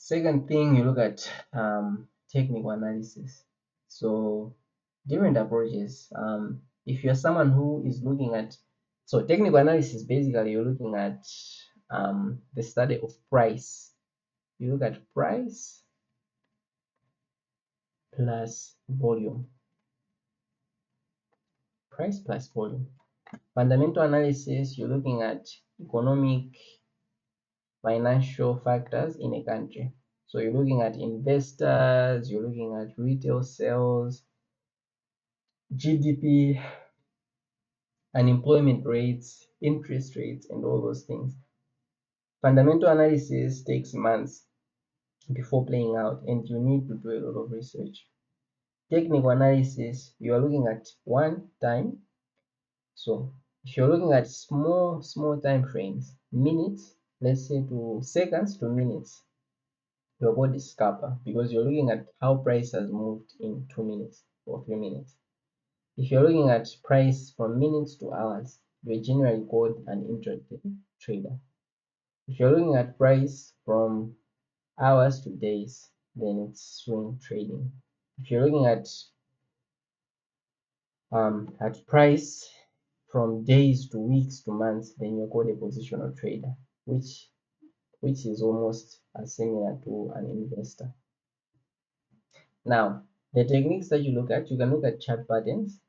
Second thing, you look at technical analysis. So different approaches. If you're someone who is looking at, so technical analysis, basically you're looking at the study of price. You look at price plus volume. Price plus volume. Fundamental analysis, you're looking at economic, financial factors in a country. So you're looking at investors, you're looking at retail sales, GDP, unemployment rates, interest rates, and all those things. Fundamental analysis takes months before playing out, and you need to do a lot of research. Technical analysis, you are looking at one time. So if you're looking at small time frames, minutes, let's say to seconds to minutes, your code is scalper because you're looking at how price has moved in 2 minutes or 3 minutes. If you're looking at price from minutes to hours, you're generally called an intraday trader. If you're looking at price from hours to days, then it's swing trading. If you're looking at price from days to weeks to months, then you're called a positional trader, which is almost as similar to an investor. Now, the techniques that you look at, you can look at chart patterns.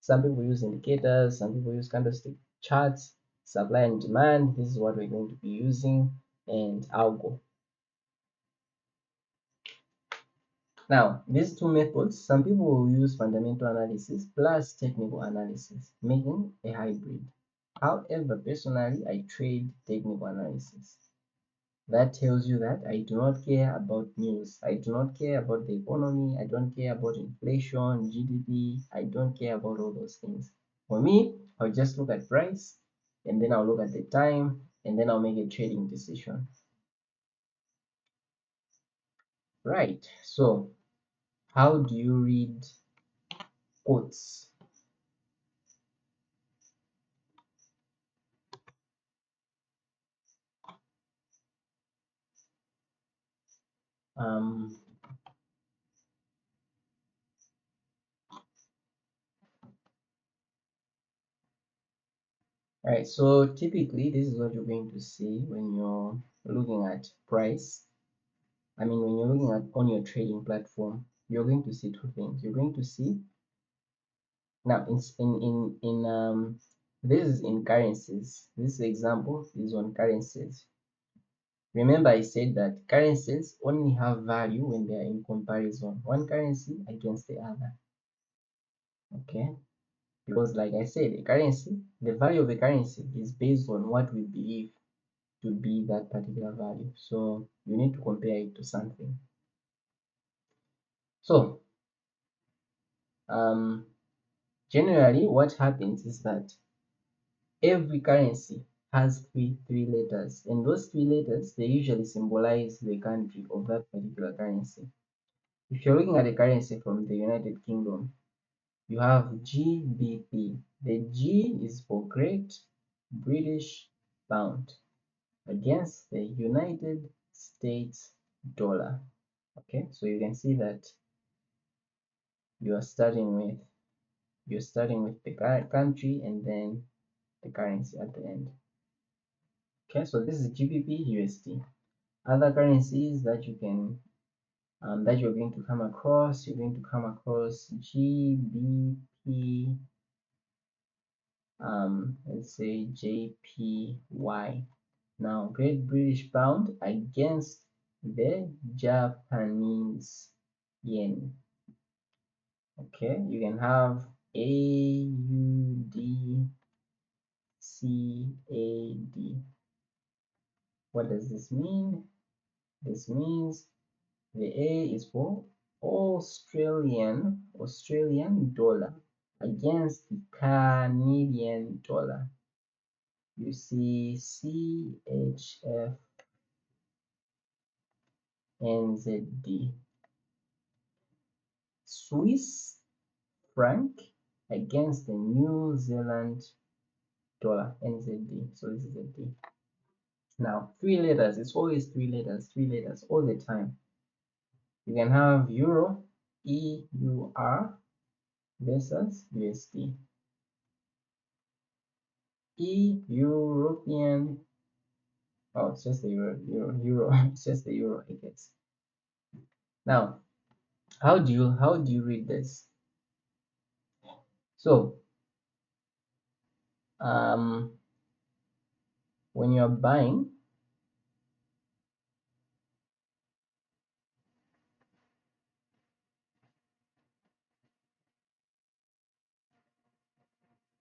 Some people use indicators, some people use candlestick charts, supply and demand. This is what we're going to be using, and algo. Now, these two methods, some people will use fundamental analysis plus technical analysis, making a hybrid. However, personally, I trade technical analysis. That tells you that I do not care about news. I do not care about the economy. I don't care about inflation, GDP. I don't care about all those things. For me, I'll just look at price, and then I'll look at the time, and then I'll make a trading decision. Right. So how do you read quotes? Um, right, so typically this is what you're going to see when you're looking at price. I mean, when you're looking at on your trading platform, you're going to see two things. You're going to see now this is in currencies. This example is on currencies. Remember, I said that currencies only have value when they are in comparison, one currency against the other. Okay, because like I said, a currency, the value of a currency is based on what we believe to be that particular value. So you need to compare it to something. So generally what happens is that every currency has three letters, and those three letters, they usually symbolize the country of that particular currency. If you're looking at a currency from the United Kingdom, you have GBP. The G is for Great British Pound against the United States dollar. Okay, so you can see that you are starting with the country and then the currency at the end. Okay, so this is GBP USD. Other currencies that you can that you're going to come across, you're going to come across GBP, let's say JPY. Now, Great British Pound against the Japanese yen. Okay, you can have AUD, CAD. What does this mean? This means the A is for Australian dollar against the Canadian dollar. You see CHF NZD. Swiss franc against the New Zealand dollar NZD. So this is a D. Now, 3 letters, it's always 3 letters all the time. You can have Euro, EUR versus USD. European, oh, it's just the Euro, it's just the Euro, I guess. Now, how do you read this? So, um, when you're buying,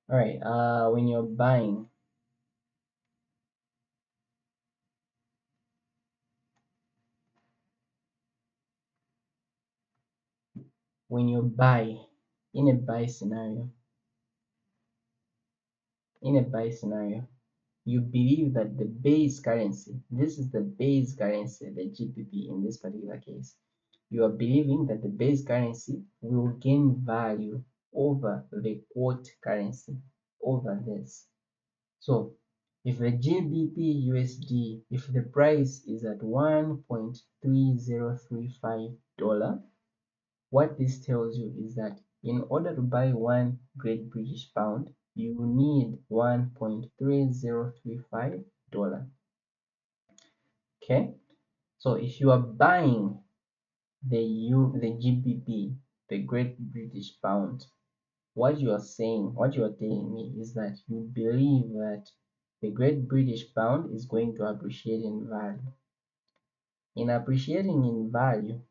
all right, when you're buying, when you buy in a buy scenario, in a buy scenario, you believe that the base currency, this is the base currency, the GBP in this particular case, you are believing that the base currency will gain value over the quote currency, over this. So if the GBP USD, if the price is at $1.3035, what this tells you is that in order to buy 1 Great British Pound, you need $1.3035. Okay, so if you are buying the GBP, the Great British Pound, what you are saying, what you are telling me is that you believe that the Great British Pound is going to appreciate in value. In appreciating in value,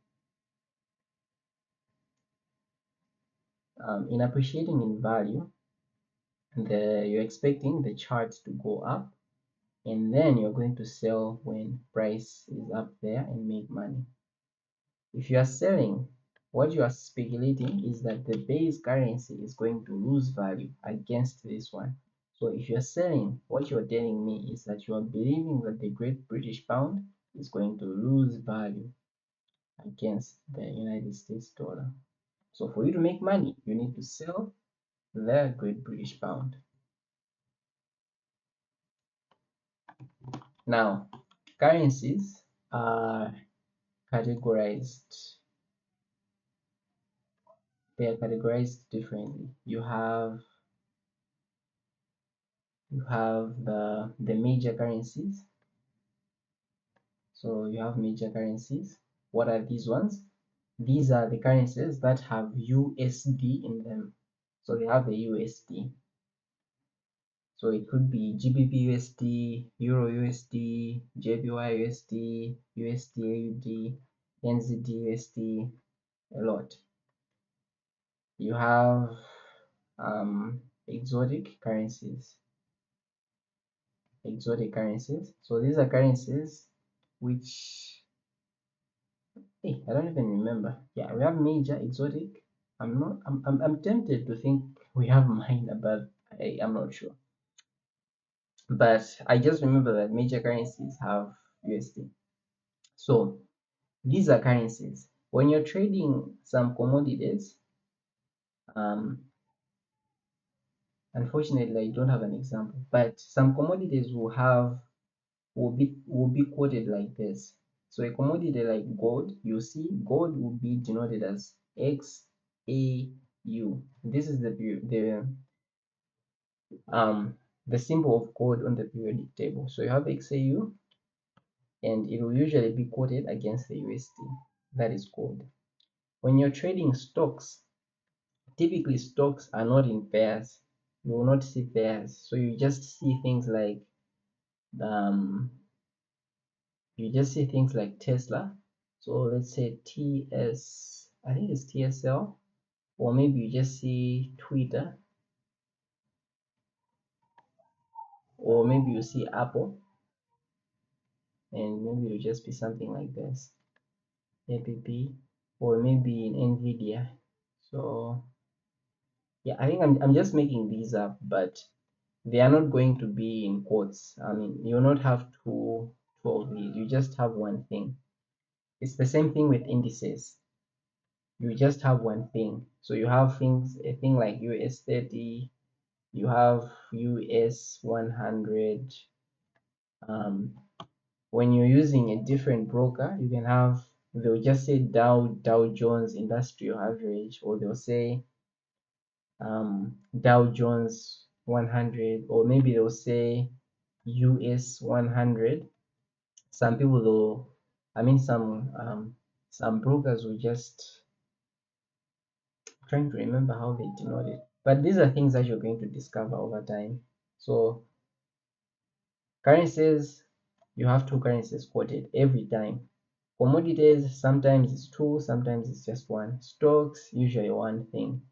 you're expecting the chart to go up, and then you're going to sell when price is up there and make money. If you are selling, what you are speculating is that the base currency is going to lose value against this one. So if you're selling, what you're telling me is that you are believing that the Great British Pound is going to lose value against the United States dollar. So for you to make money, you need to sell the Great British Pound. Now, currencies are categorized. They are categorized differently. You have the major currencies. So you have major currencies. What are these ones? These are the currencies that have USD in them. So they have the USD. So it could be GBP USD, Euro USD, JPY USD, USD AUD, NZD USD, a lot. You have exotic currencies. So these are currencies which, hey, I don't even remember. Yeah, we have major, exotic. I'm tempted to think we have minor, but I'm not sure. But I just remember that major currencies have USD. So these are currencies. When you're trading some commodities, um, unfortunately I don't have an example, but some commodities will be quoted like this. So a commodity like gold, you see gold will be denoted as XAU. This is the symbol of gold on the periodic table. So you have XAU, and it will usually be quoted against the USD. That is gold. When you're trading stocks, typically stocks are not in pairs. You will not see pairs. So you just see things like um, Tesla. So let's say I think it's TSL, or maybe you just see Twitter, or maybe you see Apple, and maybe it'll just be something like this, APP, or maybe in NVIDIA. So yeah, I think I'm just making these up, but they are not going to be in quotes. I mean, you'll not have two of these. You just have one thing. It's the same thing with indices. You just have one thing. So you have a thing like US 30, you have US 100, Um, when you're using a different broker, you can have, they'll just say Dow Jones Industrial Average, or they'll say Dow Jones 100, or maybe they'll say US 100. Some people though, I mean some brokers will just, trying to remember how they denote it. But these are things that you're going to discover over time. So currencies, you have two currencies quoted every time. Commodities, sometimes it's two, sometimes it's just one. Stocks, usually one thing.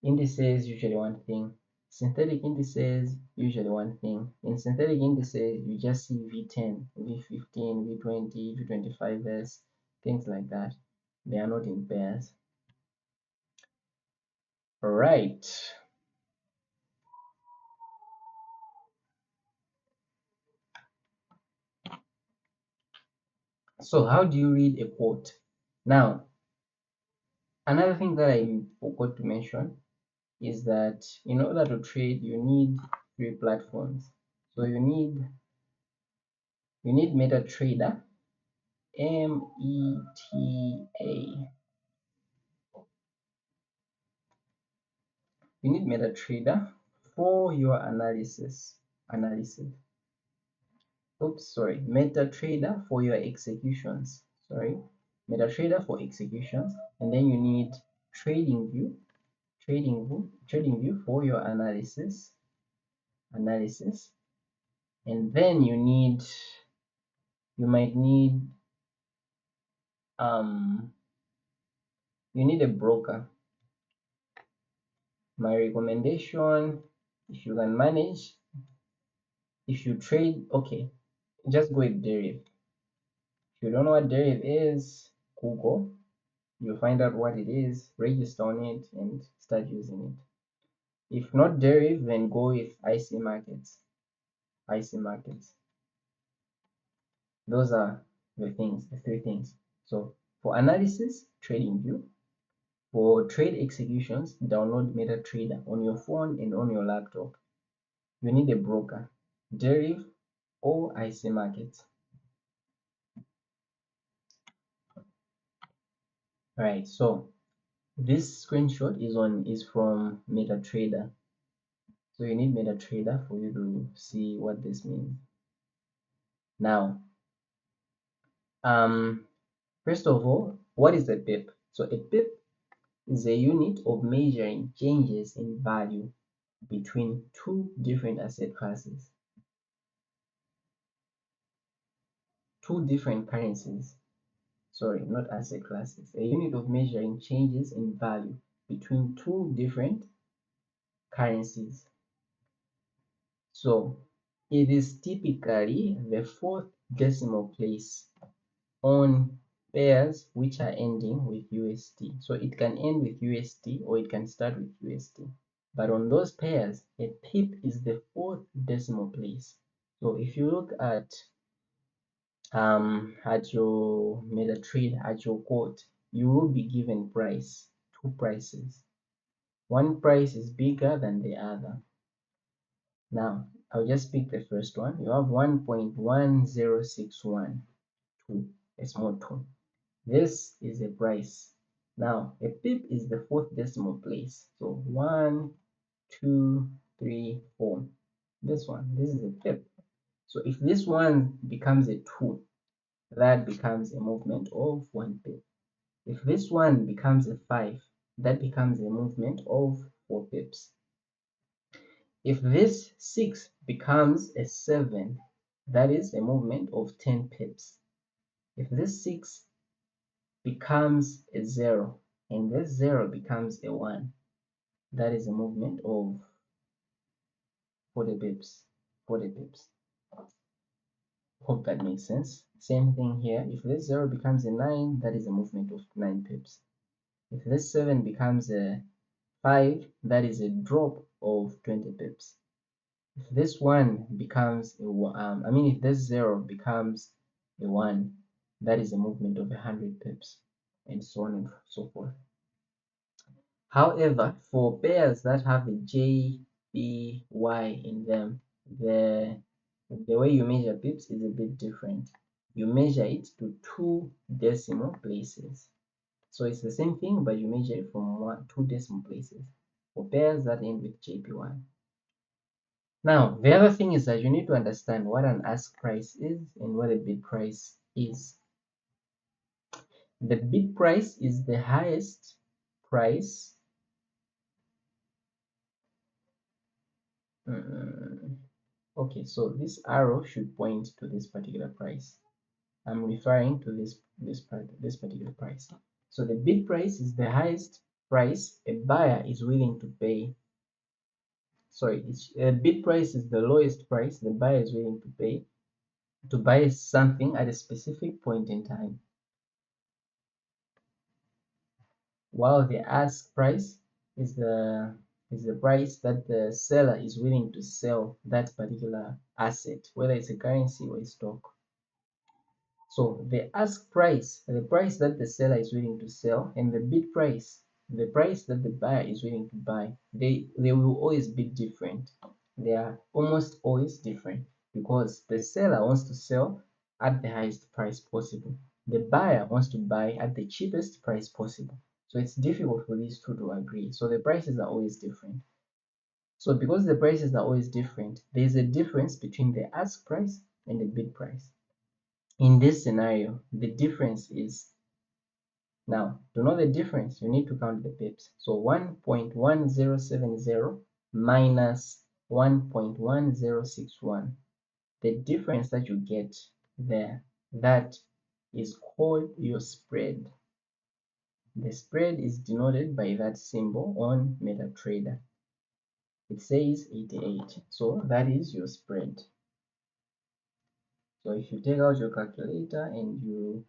Indices, usually one thing. Synthetic indices, usually one thing. In synthetic indices, you just see V10, V15, V20, V25s, things like that. They are not in pairs. All right. So how do you read a quote? Now, another thing that I forgot to mention is that in order to trade, you need three platforms. So you need MetaTrader, META. You need MetaTrader for your analysis. Oops, sorry. MetaTrader for your executions. Sorry. MetaTrader for executions, and then you need TradingView, TradingView for your analysis, and then you might need you need a broker. My recommendation, if you can manage, if you trade, okay, just go with Deriv. If you don't know what Deriv is, Google, you'll find out what it is, register on it, and start using it. If not Deriv, then go with IC markets. IC markets. Those are the three things. So for analysis, TradingView. For trade executions, download MetaTrader on your phone and on your laptop. You need a broker, Deriv or IC markets. Alright, so this screenshot is from MetaTrader. So you need MetaTrader for you to see what this means. Now, first of all, what is a pip? So a pip is a unit of measuring changes in value between two different asset classes, two different currencies. Sorry, not asset classes. A unit of measuring changes in value between two different currencies. So it is typically the fourth decimal place on pairs which are ending with USD. So it can end with USD or it can start with USD. But on those pairs, a pip is the fourth decimal place. So if you look at your MetaTrader, at your quote, you will be given two prices. One price is bigger than the other. Now, I'll just pick the first one. You have 1.10612, a small 2. This is the price. Now, a pip is the fourth decimal place. So 1, 2, 3, 4. This is a pip. So if this one becomes a 2, that becomes a movement of 1 pip. If this one becomes a 5, that becomes a movement of 4 pips. If this 6 becomes a 7, that is a movement of 10 pips. If this 6 becomes a 0 and this 0 becomes a 1, that is a movement of 40 pips. 40 pips. Hope that makes sense. Same thing here. If this 0 becomes a 9, that is a movement of 9 pips. If this 7 becomes a 5, that is a drop of 20 pips. If this 1 becomes if this 0 becomes a 1, that is a movement of 100 pips, and so on and so forth. However, for pairs that have a JPY in them, the way you measure pips is a bit different. You measure it to 2 decimal places. So it's the same thing, but you measure it from 2 decimal places for pairs that end with JP1. Now, the other thing is that you need to understand what an ask price is and what a bid price is. The bid price is the highest price. Okay, so this arrow should point to this particular price. I'm referring to this particular price. So the bid price is the highest price a buyer is willing to pay. Sorry, bid price is the lowest price the buyer is willing to pay to buy something at a specific point in time, while the ask price is the price that the seller is willing to sell that particular asset, whether it's a currency or a stock. So the ask price, the price that the seller is willing to sell, and the bid price, the price that the buyer is willing to buy, they will always be different. They are almost always different because the seller wants to sell at the highest price possible. The buyer wants to buy at the cheapest price possible. So it's difficult for these two to agree. So the prices are always different. So because the prices are always different, there's a difference between the ask price and the bid price. In this scenario, the difference is, now to know the difference, you need to count the pips. So 1.1070 minus 1.1061. The difference that you get there, that is called your spread. The spread is denoted by that symbol on MetaTrader. It says 88. So that is your spread. So if you take out your calculator and you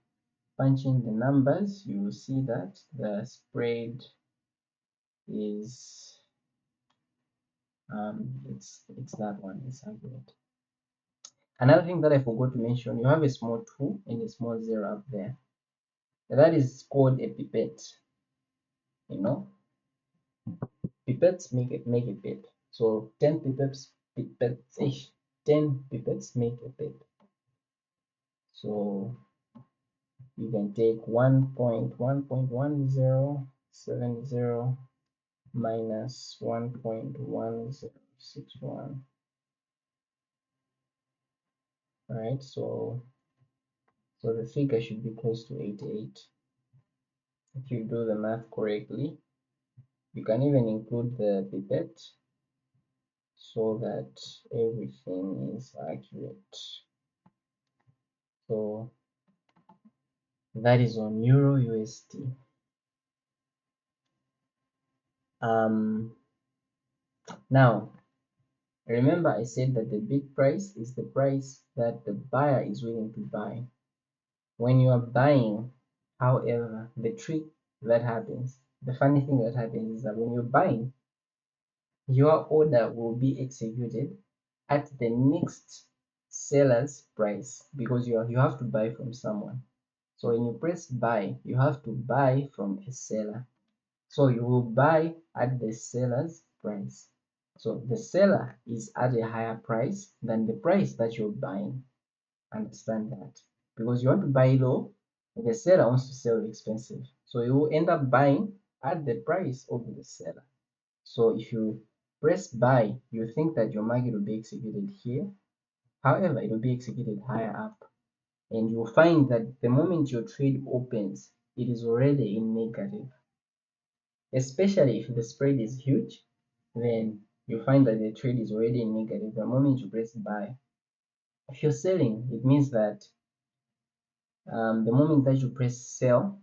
punch in the numbers, you will see that the spread is it's that one. It's accurate. Another thing that I forgot to mention, you have a small 2 and a small 0 up there. That is called a pipette. You know, pipettes make a pip. So 10 pipettes, 10 pipettes make a pip. So you can take 1.1070 minus 1.1061. All right, so the figure should be close to 88 if you do the math correctly. You can even include the pipette so that everything is accurate. So that is on Euro USD. Now remember I said that the bid price is the price that the buyer is willing to buy. When you are buying, however, the trick that happens, the funny thing that happens is that when you're buying, your order will be executed at the next seller's price because you have to buy from someone. So when you press buy, you have to buy from a seller. So you will buy at the seller's price. So the seller is at a higher price than the price that you're buying. Understand that? Because you want to buy low, and the seller wants to sell expensive. So you will end up buying at the price of the seller. So if you press buy, you think that your market will be executed here. However, it will be executed higher up. And you'll find that the moment your trade opens, it is already in negative. Especially if the spread is huge, then you find that the trade is already in negative the moment you press buy. If you're selling, it means that the moment that you press sell,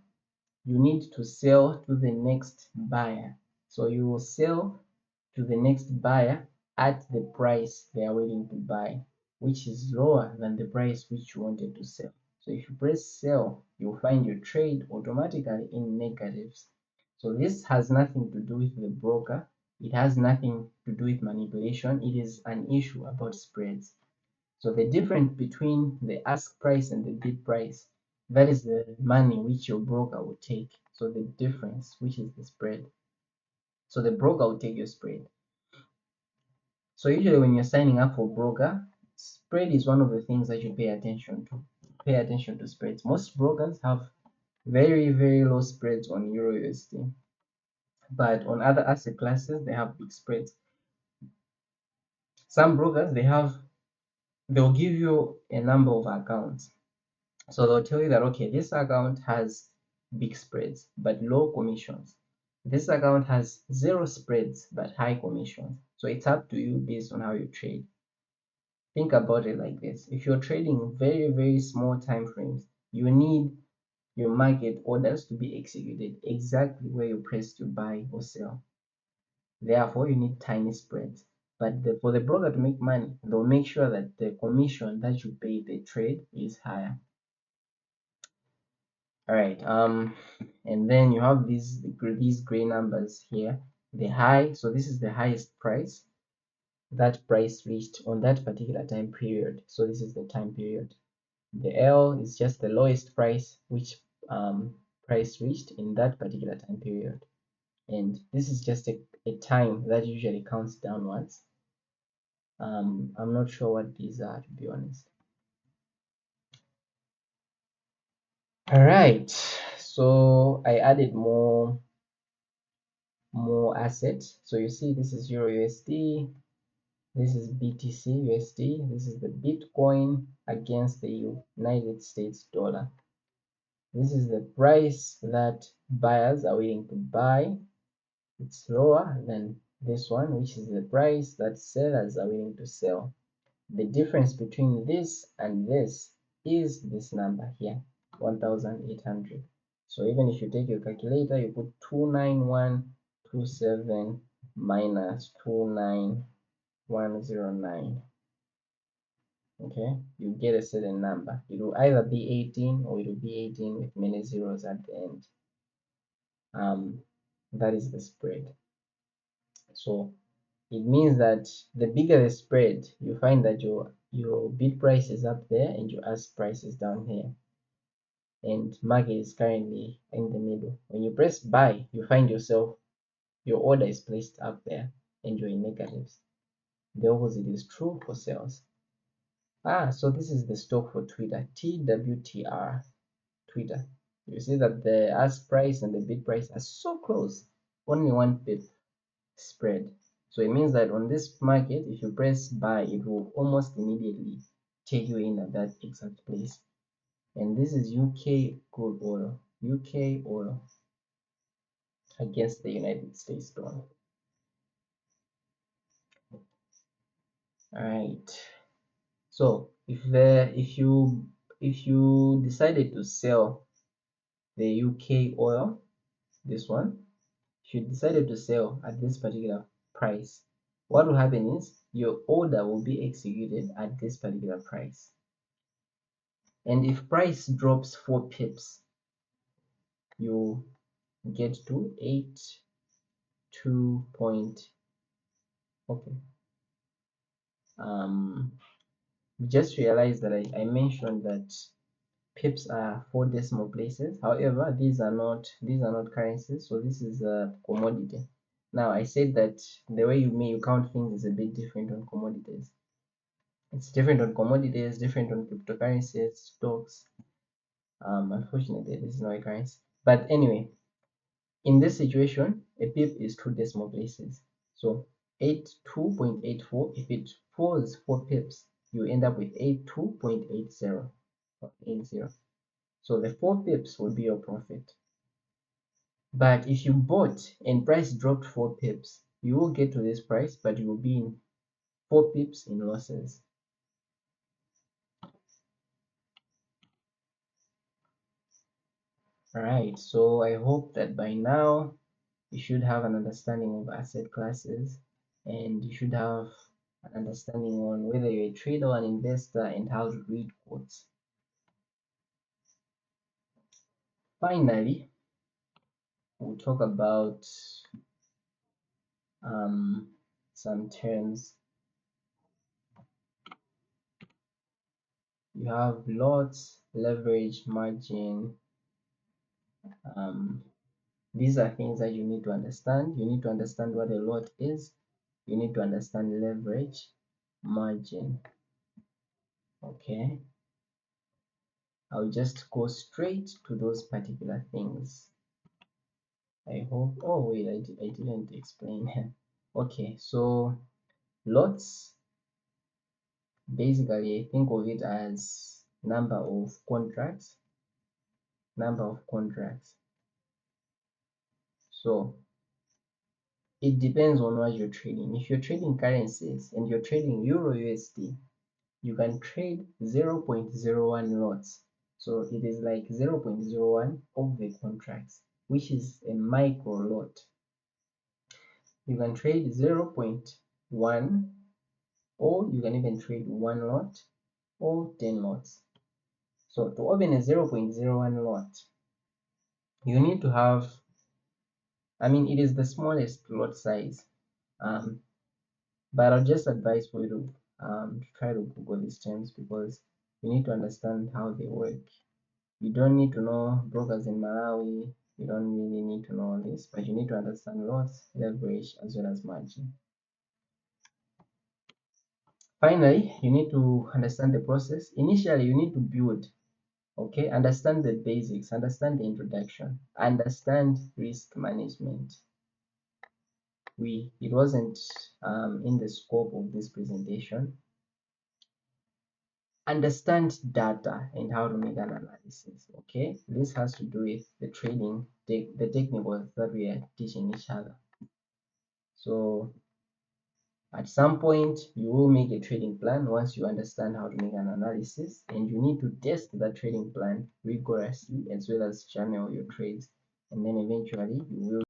you need to sell to the next buyer. So you will sell to the next buyer at the price they are willing to buy, which is lower than the price which you wanted to sell. So if you press sell, you'll find your trade automatically in negatives. So this has nothing to do with the broker. It has nothing to do with manipulation. It is an issue about spreads. So the difference between the ask price and the bid price, that is the money which your broker will take. So the difference, which is the spread. So the broker will take your spread. So usually when you're signing up for broker, Spread is one of the things that you pay attention to. Pay attention to spreads. Most brokers have very, very low spreads on Euro USD, but on other asset classes, they have big spreads. Some brokers, they'll give you a number of accounts. So they'll tell you that, okay, this account has big spreads, but low commissions. This account has zero spreads, but high commissions. So it's up to you based on how you trade. Think about it like this. If you're trading very, very small time frames, you need your market orders to be executed exactly where you press to buy or sell. Therefore, you need tiny spreads. But for the broker to make money, they'll make sure that the commission that you pay the trade is higher. All right. And then you have these gray numbers here. The high, so this is the highest price that price reached on that particular time period. So this is the time period. The L is just the lowest price which price reached in that particular time period. And this is just a time that usually counts downwards. I'm not sure what these are, to be honest. All right, so I added more assets. So you see, this is Euro USD, this is BTC USD, this is the Bitcoin against the United States dollar. This is the price that buyers are willing to buy. It's lower than this one, which is the price that sellers are willing to sell. The difference between this and this is this number here, 1800. So even if you take your calculator, you put 29127 minus 29109. Okay, you get a certain number. It will either be 18 or it will be 18 with many zeros at the end. That is the spread. So it means that the bigger the spread, you find that your bid price is up there and your ask price is down here, and market is currently in the middle. When you press buy, you find yourself, your order is placed up there and you're in negatives. The opposite is true for sales. So this is the stock for Twitter, TWTR, Twitter. You see that the ask price and the bid price are so close, only one pip spread. So it means that on this market, if you press buy, it will almost immediately take you in at that exact place. And this is UK crude oil, UK oil against the United States dollar. All right. So if you decided to sell the UK oil, this one, if you decided to sell at this particular price, what will happen is your order will be executed at this particular price. And if price drops 4 pips, you get to 82 point. Okay. Just realized that I mentioned that pips are 4 decimal places. However, these are not currencies, so this is a commodity. Now I said that the way you count things is a bit different on commodities. It's different on commodities, different on cryptocurrencies, stocks. Unfortunately, this is not a currency. But anyway, in this situation, a pip is 2 decimal places. So 82.84, if it falls 4 pips, you end up with 82.80 or 80. So the 4 pips will be your profit. But if you bought and price dropped 4 pips, you will get to this price, but you will be in 4 pips in losses. Alright, so I hope that by now you should have an understanding of asset classes, and you should have an understanding on whether you're a trader or an investor and how to read quotes. Finally, we'll talk about some terms. You have lots, leverage, margin. These are things that you need to understand. You need to understand what a lot is. You need to understand leverage, margin. Okay, I'll just go straight to those particular things. I hope. Oh wait, I didn't explain. Okay, so lots, basically think of it as number of contracts. So it depends on what you're trading. If you're trading currencies and you're trading Euro USD, you can trade 0.01 lots. So it is like 0.01 of the contracts, which is a micro lot. You can trade 0.1, or you can even trade 1 lot or 10 lots. So to open a 0.01 lot, you need to have, I mean, it is the smallest lot size. But I'll just advise for you to try to Google these terms, because you need to understand how they work. You don't need to know brokers in Malawi. You don't really need to know all this, but you need to understand loss, leverage, as well as margin. Finally, you need to understand the process. Initially, you need to build. Okay, understand the basics, understand the introduction, understand risk management. It wasn't in the scope of this presentation. Understand data and how to make an analysis. Okay, this has to do with the trading, the technicals that we are teaching each other. So at some point you will make a trading plan once you understand how to make an analysis, and you need to test that trading plan rigorously as well as channel your trades, and then eventually you will